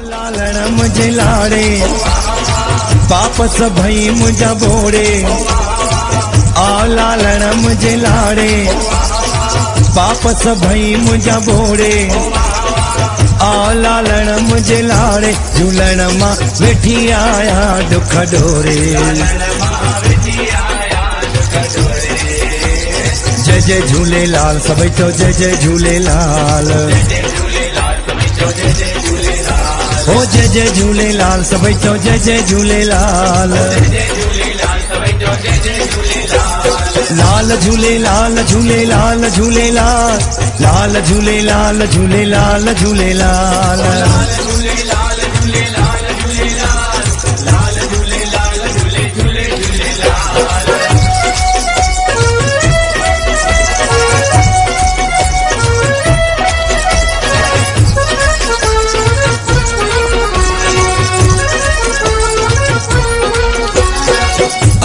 लालण मुझे लाड़े पाप सभई मुझा बोड़े। आ लालण मुझे लाड़े पाप सभई मुझा बोड़े। आ लालण मुझे लाड़े झूलण मां वेठी आया दुख डोरे। जय जय झूलेलाल सभई चो जय जय झूलेलाल। ओ जय जय झूलेलाल सभई चो जय जय झूलेलाल। लाल झूलेलाल झूलेलाल झूलेलाल लाल झूलेलाल झूलेलाल झूलेलाल।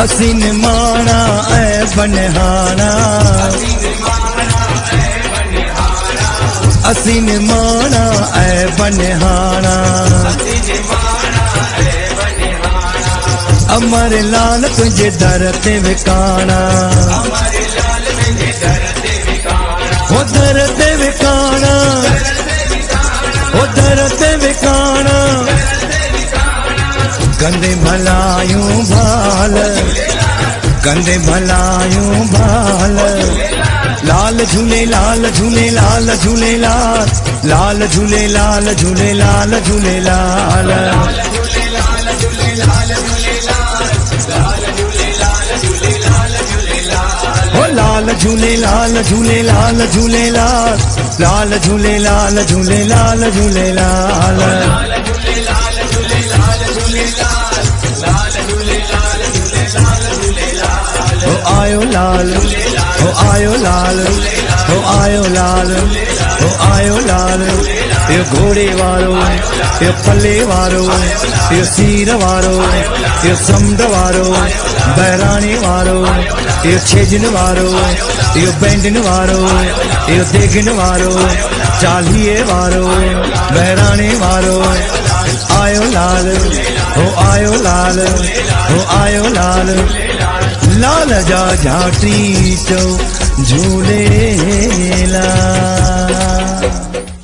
असीन माणा ऐ बनहाना। असीन माणा ऐ बनहाना। अमर लाल तुझे दर ते विकाना। ओ दर ते विकाना। ओ दर ते विकाना। कंदे भलायूं भाल कंदे भलायूं भाल। लाल झूलेलाल झूलेलाल झूलेलाल लाल झूलेलाल झूलेलाल झूलेलाल। ओ लाल झूलेलाल झूलेलाल झूलेलाल लाल झूलेलाल झूलेलाल झूलेलाल। ओ आयो लाल ओ आयो लाल ओ आयो लाल ओ आयो लाल। यो घोड़े वारो यो पल्ले वारो यो सीर वारो यो समुंड वारो बहराणे वारो यो छेजन वारो यो बैंडन वारो यो देगन वारो चालीहे वारो बहराणे वारो। आयो लाल ओ आयो लाल ओ आयो लाल। लाल जा झाटी चो झूलेलाल।